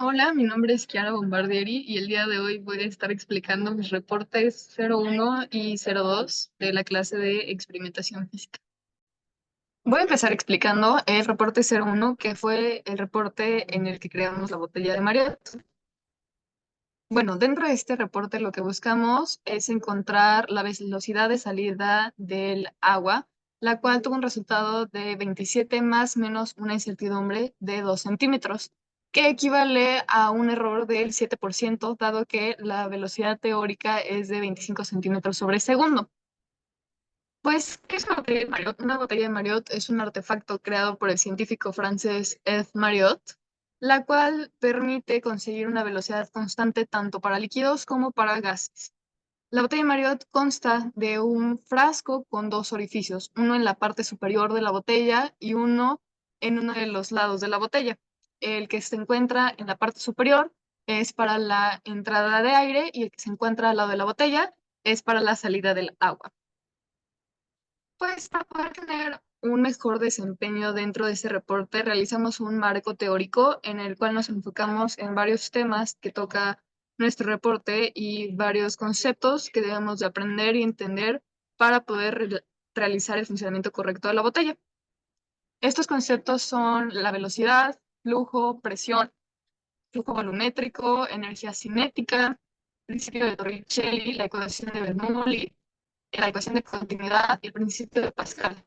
Hola, mi nombre es Chiara Bombardieri y el día de hoy voy a estar explicando mis reportes 01 y 02 de la clase de experimentación física. Voy a empezar explicando el reporte 01, que fue el reporte en el que creamos la botella de Marriott. Bueno, dentro de este reporte lo que buscamos es encontrar la velocidad de salida del agua, la cual tuvo un resultado de 27 más menos una incertidumbre de 2 centímetros, que equivale a un error del 7%, dado que la velocidad teórica es de 25 centímetros sobre segundo. Pues, ¿qué es una botella de Marriott? Una botella de Marriott es un artefacto creado por el científico francés Ed Marriott, la cual permite conseguir una velocidad constante tanto para líquidos como para gases. La botella de Marriott consta de un frasco con dos orificios, uno en la parte superior de la botella y uno en uno de los lados de la botella. El que se encuentra en la parte superior es para la entrada de aire y el que se encuentra al lado de la botella es para la salida del agua. Pues para poder tener un mejor desempeño dentro de ese reporte, realizamos un marco teórico en el cual nos enfocamos en varios temas que toca nuestro reporte y varios conceptos que debemos de aprender y entender para poder realizar el funcionamiento correcto de la botella. Estos conceptos son la velocidad, flujo, presión, flujo volumétrico, energía cinética, principio de Torricelli, la ecuación de Bernoulli, la ecuación de continuidad y el principio de Pascal,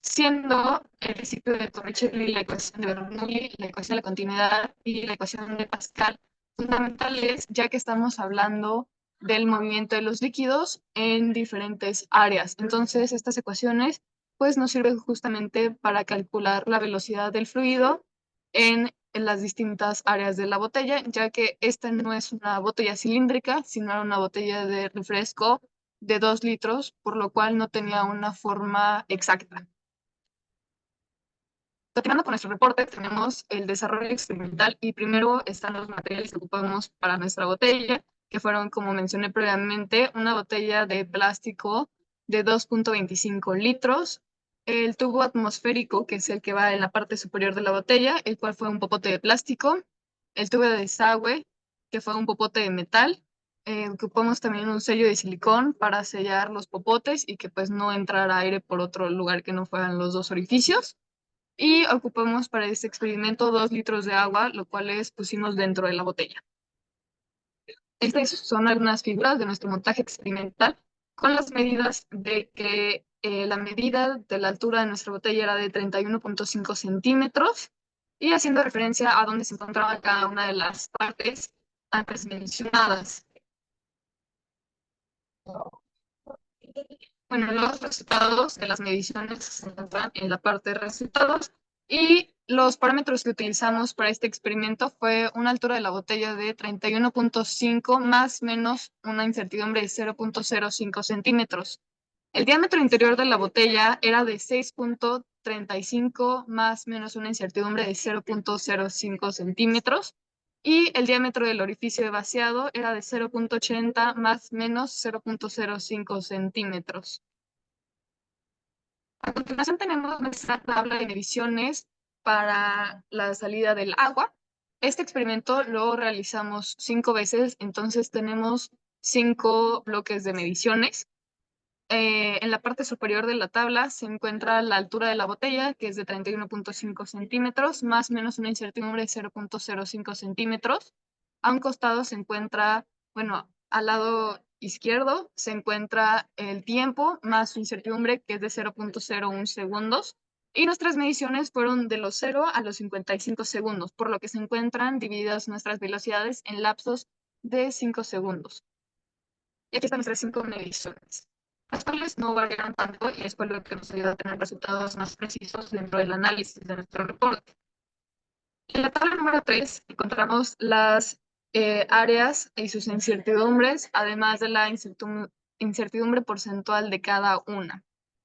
siendo el principio de Torricelli, la ecuación de Bernoulli, la ecuación de la continuidad y la ecuación de Pascal fundamentales, ya que estamos hablando del movimiento de los líquidos en diferentes áreas. Entonces, estas ecuaciones pues nos sirven justamente para calcular la velocidad del fluido en las distintas áreas de la botella, ya que esta no es una botella cilíndrica, sino una botella de refresco de 2 litros, por lo cual no tenía una forma exacta. Continuando con nuestro reporte, tenemos el desarrollo experimental y primero están los materiales que ocupamos para nuestra botella, que fueron, como mencioné previamente, una botella de plástico de 2.25 litros, el tubo atmosférico, que es el que va en la parte superior de la botella, el cual fue un popote de plástico, el tubo de desagüe, que fue un popote de metal, ocupamos también un sello de silicón para sellar los popotes y que pues no entrara aire por otro lugar que no fueran los dos orificios. Y ocupamos para este experimento 2 litros de agua, lo cual pusimos dentro de la botella. Estas son algunas figuras de nuestro montaje experimental con las medidas de que la medida de la altura de nuestra botella era de 31.5 centímetros y haciendo referencia a dónde se encontraba cada una de las partes antes mencionadas. Bueno, los resultados de las mediciones se encuentran en la parte de resultados y los parámetros que utilizamos para este experimento fue una altura de la botella de 31.5 más menos una incertidumbre de 0.05 centímetros. El diámetro interior de la botella era de 6.35 más menos una incertidumbre de 0.05 centímetros y el diámetro del orificio de vaciado era de 0.80 más menos 0.05 centímetros. A continuación tenemos nuestra tabla de mediciones para la salida del agua. Este experimento lo realizamos 5 veces, entonces tenemos 5 bloques de mediciones. En la parte superior de la tabla se encuentra la altura de la botella, que es de 31.5 centímetros, más o menos una incertidumbre de 0.05 centímetros. A un costado se encuentra, bueno, al lado izquierdo se encuentra el tiempo más su incertidumbre, que es de 0.01 segundos. Y nuestras mediciones fueron de los 0 a los 55 segundos, por lo que se encuentran divididas nuestras velocidades en lapsos de 5 segundos. Y aquí están nuestras 5 mediciones, las cuales no variaron tanto y es por lo que nos ayuda a tener resultados más precisos dentro del análisis de nuestro reporte. En la tabla número 3 encontramos las áreas y sus incertidumbres, además de la incertidumbre porcentual de cada una.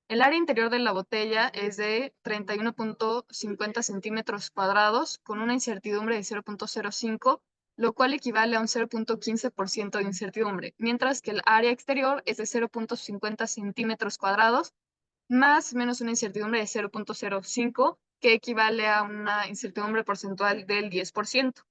El área interior de la botella es de 31.50 centímetros cuadrados con una incertidumbre de 0.05, lo cual equivale a un 0.15% de incertidumbre, mientras que el área exterior es de 0.50 centímetros cuadrados más o menos una incertidumbre de 0.05, que equivale a una incertidumbre porcentual del 10%.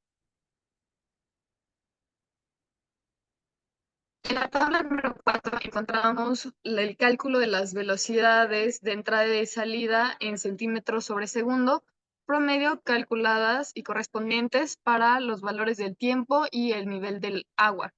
En la tabla número 4 encontramos el cálculo de las velocidades de entrada y de salida en centímetros sobre segundo, promedio calculadas y correspondientes para los valores del tiempo y el nivel del agua.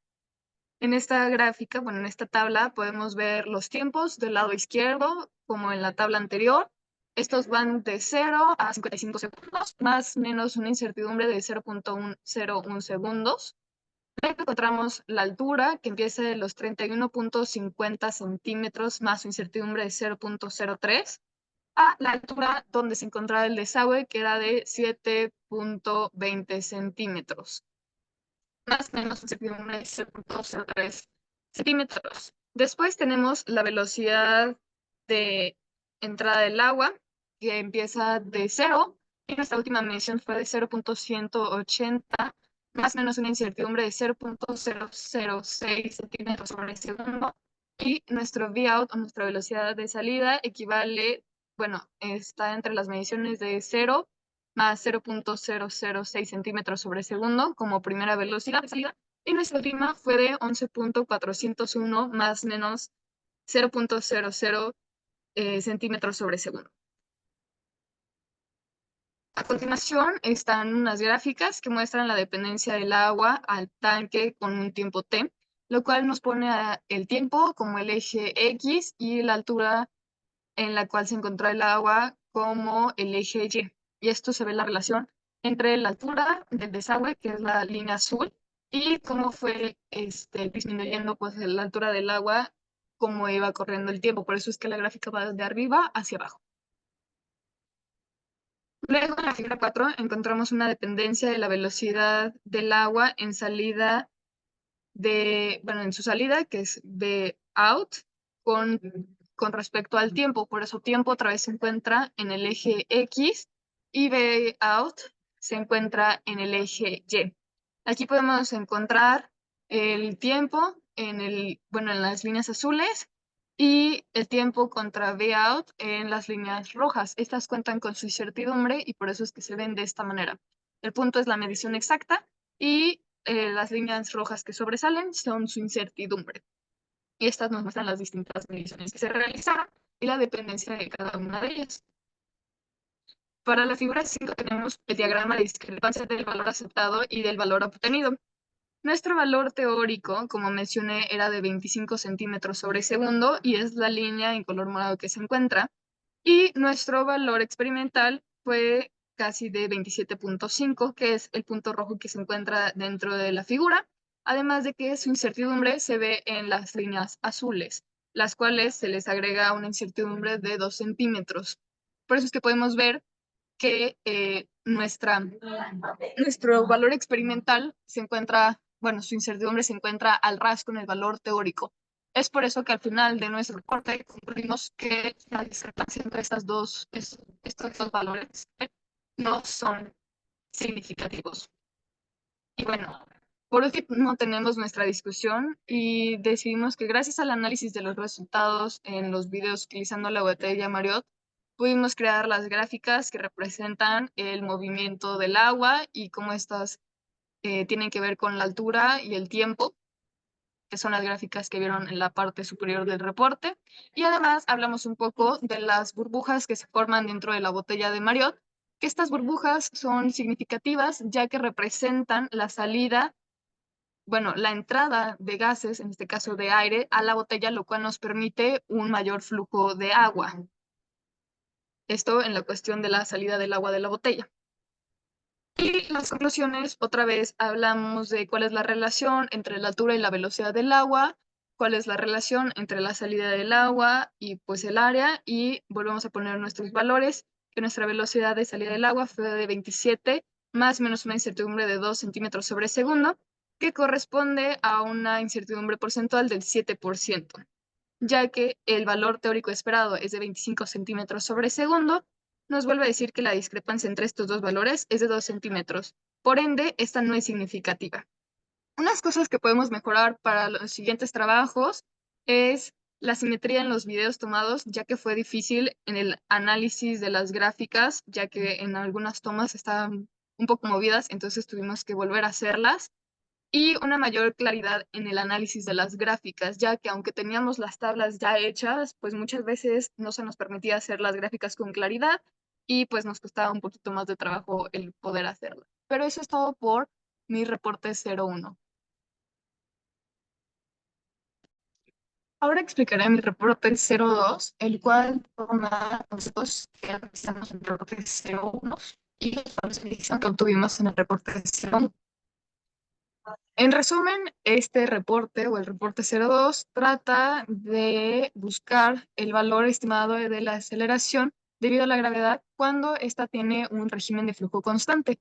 En esta gráfica, bueno, en esta tabla podemos ver los tiempos del lado izquierdo, como en la tabla anterior. Estos van de 0 a 55 segundos, más o menos una incertidumbre de 0.101 segundos. Luego encontramos la altura, que empieza de los 31.50 centímetros, más su incertidumbre de 0.03, a la altura donde se encontraba el desagüe, que era de 7.20 centímetros, más o menos una incertidumbre de 0.03 centímetros. Después tenemos la velocidad de entrada del agua, que empieza de 0, y nuestra última medición fue de 0.180, más o menos una incertidumbre de 0.006 centímetros sobre segundo, y nuestro Vout, o nuestra velocidad de salida, equivale, bueno, está entre las mediciones de 0 más 0.006 centímetros sobre segundo como primera velocidad de salida, y nuestra última fue de 11.401 más o menos 0.00 centímetros sobre segundo. A continuación están unas gráficas que muestran la dependencia del agua al tanque con un tiempo t, lo cual nos pone el tiempo como el eje X y la altura en la cual se encontró el agua como el eje Y. Y esto se ve la relación entre la altura del desagüe, que es la línea azul, y cómo fue disminuyendo pues, la altura del agua, cómo iba corriendo el tiempo. Por eso es que la gráfica va de arriba hacia abajo. Luego, en la figura 4, encontramos una dependencia de la velocidad del agua en salida en su salida, que es V out, con respecto al tiempo. Por eso tiempo otra vez se encuentra en el eje X y V out se encuentra en el eje Y. Aquí podemos encontrar el tiempo en las líneas azules y el tiempo contra V out en las líneas rojas. Estas cuentan con su incertidumbre y por eso es que se ven de esta manera. El punto es la medición exacta y las líneas rojas que sobresalen son su incertidumbre. Y estas nos muestran las distintas mediciones que se realizaron y la dependencia de cada una de ellas. Para la figura 5 tenemos el diagrama de discrepancia del valor aceptado y del valor obtenido. Nuestro valor teórico, como mencioné, era de 25 centímetros sobre segundo y es la línea en color morado que se encuentra. Y nuestro valor experimental fue casi de 27.5, que es el punto rojo que se encuentra dentro de la figura, además de que su incertidumbre se ve en las líneas azules, las cuales se les agrega una incertidumbre de 2 centímetros. Por eso es que podemos ver que nuestro valor experimental se encuentra, bueno, su incertidumbre se encuentra al ras con el valor teórico. Es por eso que al final de nuestro reporte concluimos que la discrepancia entre estos dos valores no son significativos. Y bueno, por último tenemos nuestra discusión y decidimos que gracias al análisis de los resultados en los videos utilizando la botella Marriott, pudimos crear las gráficas que representan el movimiento del agua y cómo estas tienen que ver con la altura y el tiempo, que son las gráficas que vieron en la parte superior del reporte. Y además hablamos un poco de las burbujas que se forman dentro de la botella de Marriott, que estas burbujas son significativas ya que representan la salida, bueno, la entrada de gases, en este caso de aire, a la botella, lo cual nos permite un mayor flujo de agua. Esto en la cuestión de la salida del agua de la botella. Y las conclusiones, otra vez hablamos de cuál es la relación entre la altura y la velocidad del agua, cuál es la relación entre la salida del agua y pues el área, y volvemos a poner nuestros valores, que nuestra velocidad de salida del agua fue de 27, más o menos una incertidumbre de 2 centímetros sobre segundo, que corresponde a una incertidumbre porcentual del 7%, ya que el valor teórico esperado es de 25 centímetros sobre segundo. Nos vuelve a decir que la discrepancia entre estos dos valores es de 2 centímetros. Por ende, esta no es significativa. Unas cosas que podemos mejorar para los siguientes trabajos es la simetría en los videos tomados, ya que fue difícil en el análisis de las gráficas, ya que en algunas tomas estaban un poco movidas, entonces tuvimos que volver a hacerlas. y una mayor claridad en el análisis de las gráficas, ya que aunque teníamos las tablas ya hechas, pues muchas veces no se nos permitía hacer las gráficas con claridad y pues nos costaba un poquito más de trabajo el poder hacerlo. Pero eso es todo por mi reporte 01. Ahora explicaré mi reporte 02, el cual toma los datos que analizamos en el reporte 01 y los valores de medición que obtuvimos en el reporte 01. En resumen, este reporte o el reporte 02 trata de buscar el valor estimado de la aceleración debido a la gravedad cuando ésta tiene un régimen de flujo constante.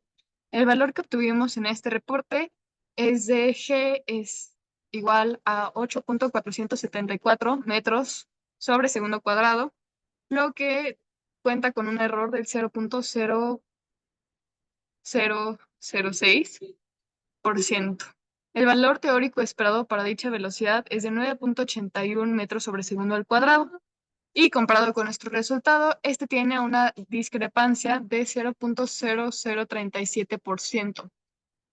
El valor que obtuvimos en este reporte es de G es igual a 8.474 metros sobre segundo cuadrado, lo que cuenta con un error del 0.0006%. El valor teórico esperado para dicha velocidad es de 9.81 metros sobre segundo al cuadrado. Y comparado con nuestro resultado, este tiene una discrepancia de 0.0037%.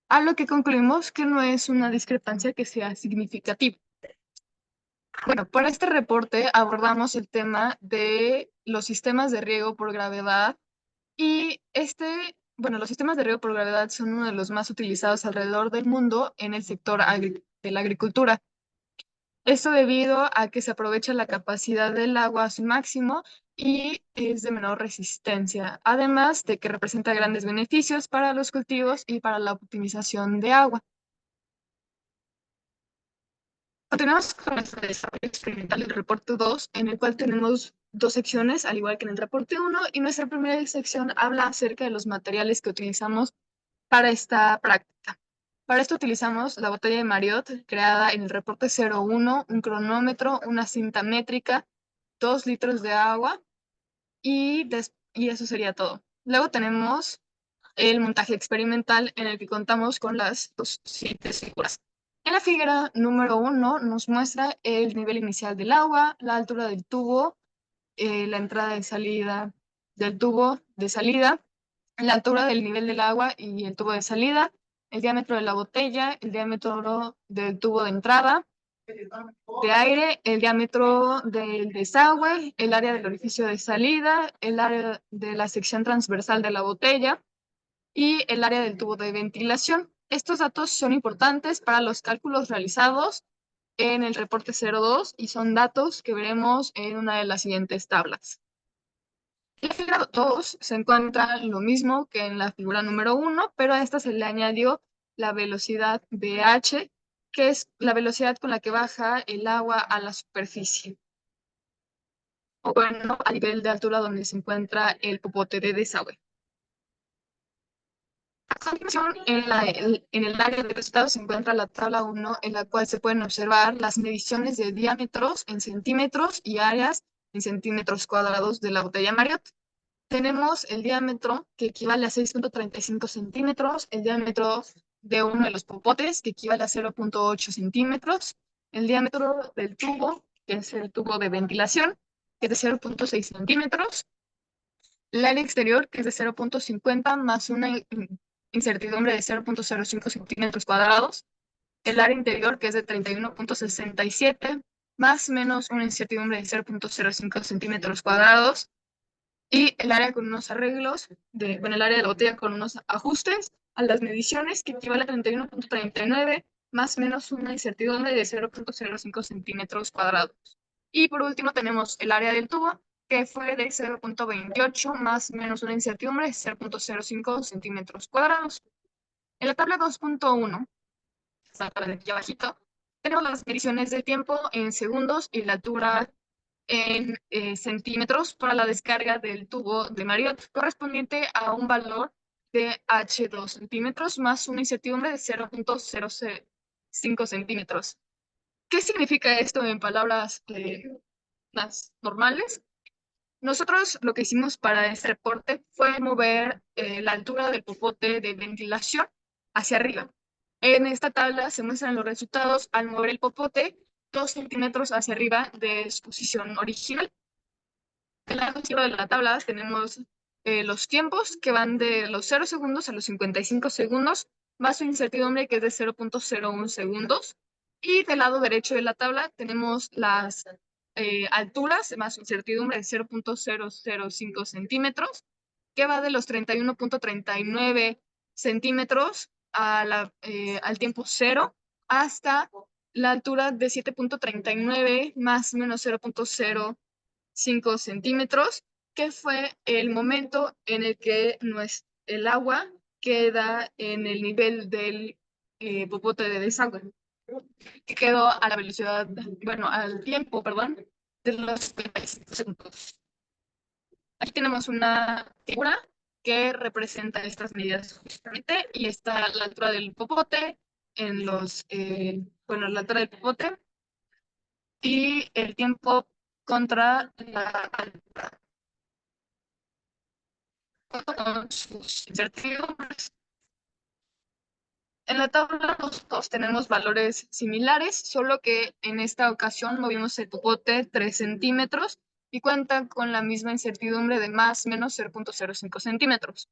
A lo que concluimos que no es una discrepancia que sea significativa. Bueno, para este reporte abordamos el tema de los sistemas de riego por gravedad y los sistemas de riego por gravedad son uno de los más utilizados alrededor del mundo en el sector de la agricultura. Esto debido a que se aprovecha la capacidad del agua a su máximo y es de menor resistencia, además de que representa grandes beneficios para los cultivos y para la optimización de agua. Continuamos con nuestro desarrollo experimental del reporte 2, en el cual tenemos dos secciones, al igual que en el reporte 1, y nuestra primera sección habla acerca de los materiales que utilizamos para esta práctica. Para esto utilizamos la botella de Marriott, creada en el reporte 01, un cronómetro, una cinta métrica, 2 litros de agua, y eso sería todo. Luego tenemos el montaje experimental en el que contamos con las dos siguientes figuras. En la figura número 1 nos muestra el nivel inicial del agua, la altura del tubo, la entrada y salida del tubo de salida, la altura del nivel del agua y el tubo de salida, el diámetro de la botella, el diámetro del tubo de entrada de aire, el diámetro del desagüe, el área del orificio de salida, el área de la sección transversal de la botella y el área del tubo de ventilación. Estos datos son importantes para los cálculos realizados en el reporte 02 y son datos que veremos en una de las siguientes tablas. En la figura 2 se encuentra lo mismo que en la figura número 1, pero a esta se le añadió la velocidad BH, que es la velocidad con la que baja el agua a la superficie, o bueno, a nivel de altura donde se encuentra el popote de desagüe. A continuación, en el área de resultados se encuentra la tabla 1, en la cual se pueden observar las mediciones de diámetros en centímetros y áreas en centímetros cuadrados de la botella Marriott. Tenemos el diámetro, que equivale a 6.35 centímetros, el diámetro de uno de los popotes, que equivale a 0.8 centímetros, el diámetro del tubo, que es el tubo de ventilación, que es de 0.6 centímetros, el área exterior, que es de 0.50 más una incertidumbre de 0.05 centímetros cuadrados, el área interior, que es de 31.67 más menos una incertidumbre de 0.05 centímetros cuadrados, y el área con unos arreglos, el área de la botella con unos ajustes a las mediciones, que equivale a 31.39 más menos una incertidumbre de 0.05 centímetros cuadrados. Y por último tenemos el área del tubo, que fue de 0.28 más menos una incertidumbre de 0.05 centímetros cuadrados. En la tabla 2.1, esta tabla de aquí abajito, tenemos las mediciones de tiempo en segundos y la altura en centímetros para la descarga del tubo de Marriott, correspondiente a un valor de H2 centímetros más una incertidumbre de 0.05 centímetros. ¿Qué significa esto en palabras más normales? Nosotros lo que hicimos para este reporte fue mover la altura del popote de ventilación hacia arriba. En esta tabla se muestran los resultados al mover el popote 2 centímetros hacia arriba de su posición original. En el lado izquierdo de la tabla tenemos los tiempos que van de los 0 segundos a los 55 segundos, más su incertidumbre, que es de 0.01 segundos. Y del lado derecho de la tabla tenemos las alturas más su incertidumbre de 0.005 centímetros, que va de los 31.39 centímetros al tiempo cero hasta la altura de 7.39 más menos 0.05 centímetros, que fue el momento en el que el agua queda en el nivel del popote de desagüe, que quedó a la velocidad, bueno, al tiempo, perdón, de los 55 segundos. Aquí tenemos una figura que representa estas medidas justamente, y está la altura del popote la altura del popote y el tiempo contra la altura, con sus incertidumbres. En la tabla nosotros tenemos valores similares, solo que en esta ocasión movimos el popote 3 centímetros y cuenta con la misma incertidumbre de más menos 0.05 centímetros.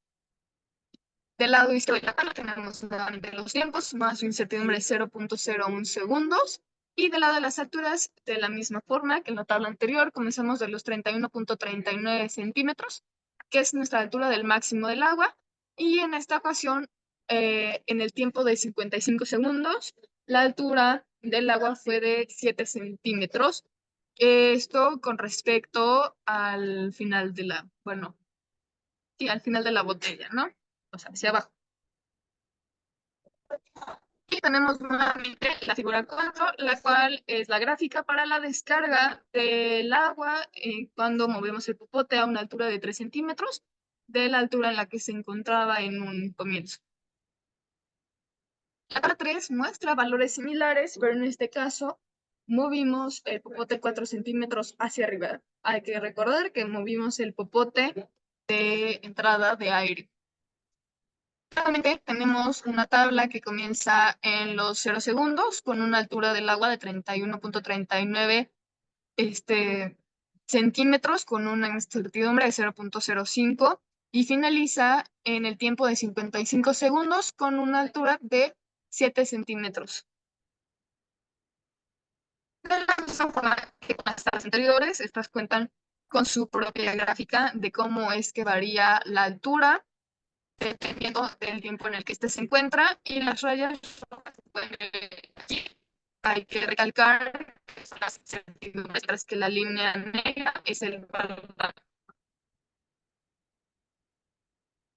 Del lado izquierdo de la tabla tenemos nuevamente los tiempos, más su incertidumbre de 0.01 segundos. Y del lado de las alturas, de la misma forma que en la tabla anterior, comenzamos de los 31.39 centímetros, que es nuestra altura del máximo del agua. Y en esta ocasión, en el tiempo de 55 segundos, la altura del agua fue de 7 centímetros. Esto con respecto al final de al final de la botella, ¿no? O sea, hacia abajo. Y tenemos nuevamente la figura 4, la cual es la gráfica para la descarga del agua cuando movemos el popote a una altura de 3 centímetros de la altura en la que se encontraba en un comienzo. La tabla 3 muestra valores similares, pero en este caso movimos el popote 4 centímetros hacia arriba. Hay que recordar que movimos el popote de entrada de aire. Nuevamente tenemos una tabla que comienza en los 0 segundos con una altura del agua de 31.39 centímetros con una incertidumbre de 0.05 y finaliza en el tiempo de 55 segundos con una altura de 7 centímetros. De la misma forma que con las tablas anteriores, estas cuentan con su propia gráfica de cómo es que varía la altura dependiendo del tiempo en el que se encuentra, y las rayas aquí hay que recalcar que son las incertidumbres, mientras que la línea negra es el valor.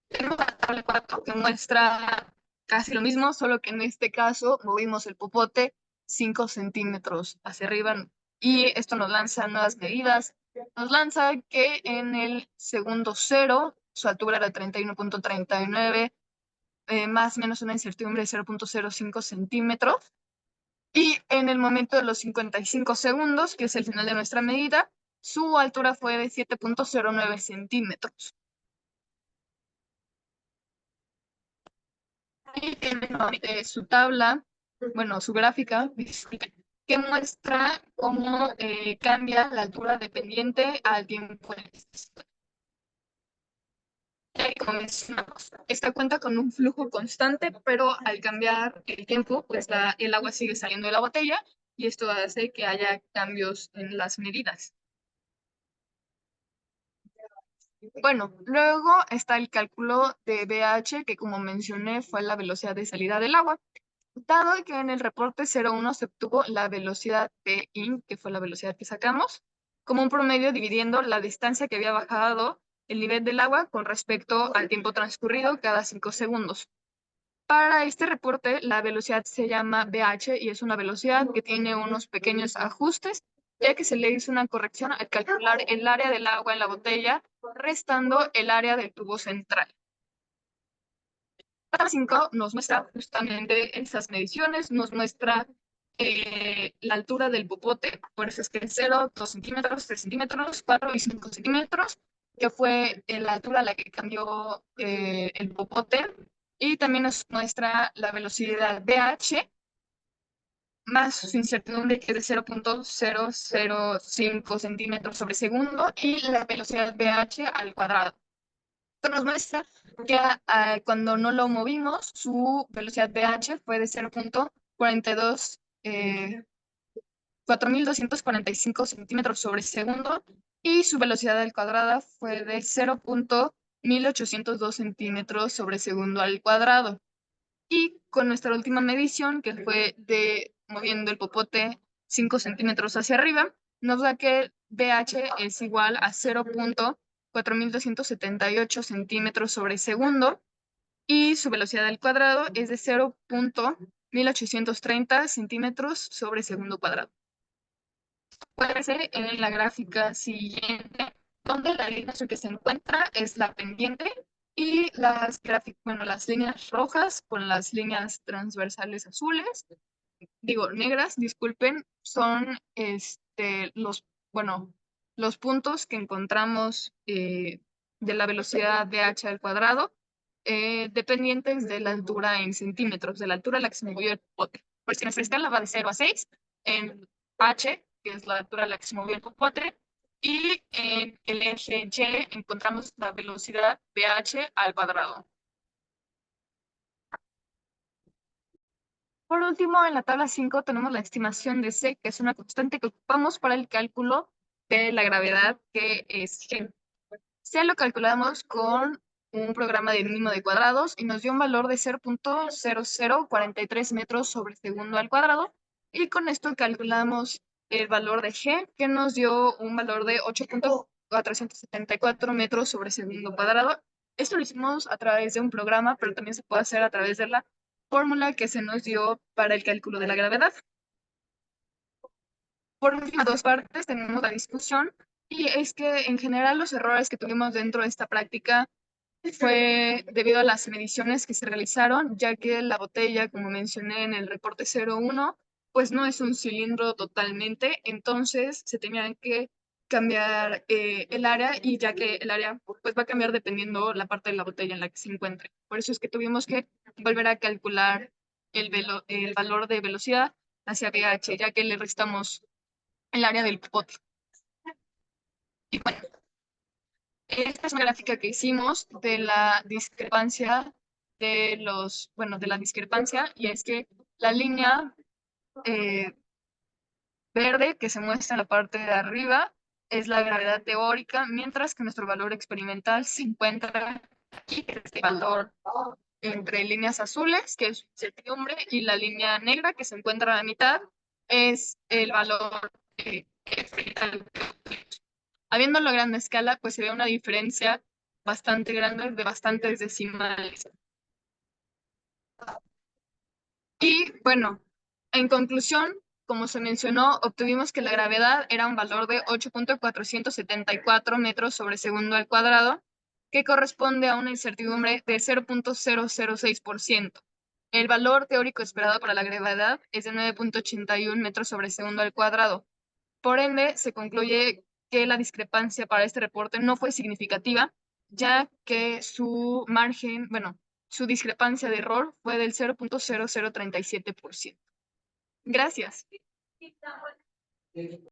Tenemos la tabla 4 que muestra casi lo mismo, solo que en este caso movimos el popote 5 centímetros hacia arriba, y esto nos lanza nuevas medidas. Nos lanza que en el segundo cero su altura era 31.39, más o menos una incertidumbre de 0.05 centímetros. Y en el momento de los 55 segundos, que es el final de nuestra medida, su altura fue de 7.09 centímetros. Y tiene su tabla, su gráfica, disculpe, que muestra cómo cambia la altura dependiente al tiempo en el que se. Como mencionamos, esta cuenta con un flujo constante, pero al cambiar el tiempo, pues el agua sigue saliendo de la botella, y esto hace que haya cambios en las medidas. Bueno, luego está el cálculo de pH, que como mencioné fue la velocidad de salida del agua. Dado que en el reporte 01 se obtuvo la velocidad Pin, que fue la velocidad que sacamos, como un promedio dividiendo la distancia que había bajado el nivel del agua con respecto al tiempo transcurrido cada 5 segundos. Para este reporte, la velocidad se llama BH y es una velocidad que tiene unos pequeños ajustes, ya que se le hizo una corrección al calcular el área del agua en la botella, restando el área del tubo central. La 5 nos muestra justamente esas mediciones, nos muestra la altura del popote, por eso es que 0, 2 centímetros, 3 centímetros, 4 y 5 centímetros, que fue la altura a la que cambió el popote, y también nos muestra la velocidad BH más su incertidumbre, que es de 0.005 centímetros sobre segundo, y la velocidad BH al cuadrado. Esto nos muestra que cuando no lo movimos, su velocidad pH fue de 0.42, 4.245 centímetros sobre segundo y su velocidad al cuadrado fue de 0.1802 centímetros sobre segundo al cuadrado. Y con nuestra última medición, que fue de moviendo el popote 5 centímetros hacia arriba, nos da que el pH es igual a 0.4278 centímetros sobre segundo y su velocidad al cuadrado es de 0.1830 centímetros sobre segundo cuadrado. Puede ser en la gráfica siguiente, donde la línea que se encuentra es la pendiente y las líneas rojas con las líneas transversales azules, negras, disculpen, son los puntos que encontramos de la velocidad de h al cuadrado, dependientes de la altura en centímetros, de la altura a la que se movió el popote. Por si nuestra escala va de 0 a 6, en h, que es la altura a la que se movió el popote, y en el eje y encontramos la velocidad de h al cuadrado. Por último, en la tabla 5 tenemos la estimación de C, que es una constante que ocupamos para el cálculo de la gravedad, que es G. C lo calculamos con un programa de mínimo de cuadrados y nos dio un valor de 0.0043 metros sobre segundo al cuadrado. Y con esto calculamos el valor de G, que nos dio un valor de 8.474 metros sobre segundo cuadrado. Esto lo hicimos a través de un programa, pero también se puede hacer a través de la fórmula que se nos dio para el cálculo de la gravedad. Por últimas dos partes tenemos la discusión, y es que en general los errores que tuvimos dentro de esta práctica fue debido a las mediciones que se realizaron, ya que la botella, como mencioné en el reporte 01, pues no es un cilindro totalmente, entonces se tenían que cambiar el área, y ya que el área pues va a cambiar dependiendo la parte de la botella en la que se encuentre. Por eso es que tuvimos que volver a calcular el valor de velocidad hacia pH, ya que le restamos el área del popote. Y bueno, esta es una gráfica que hicimos de la discrepancia de la discrepancia, y es que la línea verde que se muestra en la parte de arriba es la gravedad teórica, mientras que nuestro valor experimental se encuentra aquí, que es este valor entre líneas azules, que es incertidumbre, y la línea negra, que se encuentra a la mitad, es el valor experimental. Habiendo a gran escala, pues se ve una diferencia bastante grande de bastantes decimales. Y bueno, en conclusión, como se mencionó, obtuvimos que la gravedad era un valor de 8.474 metros sobre segundo al cuadrado, que corresponde a una incertidumbre de 0.006%. El valor teórico esperado para la gravedad es de 9.81 metros sobre segundo al cuadrado. Por ende, se concluye que la discrepancia para este reporte no fue significativa, ya que su margen, su discrepancia de error fue del 0.0037%. Gracias.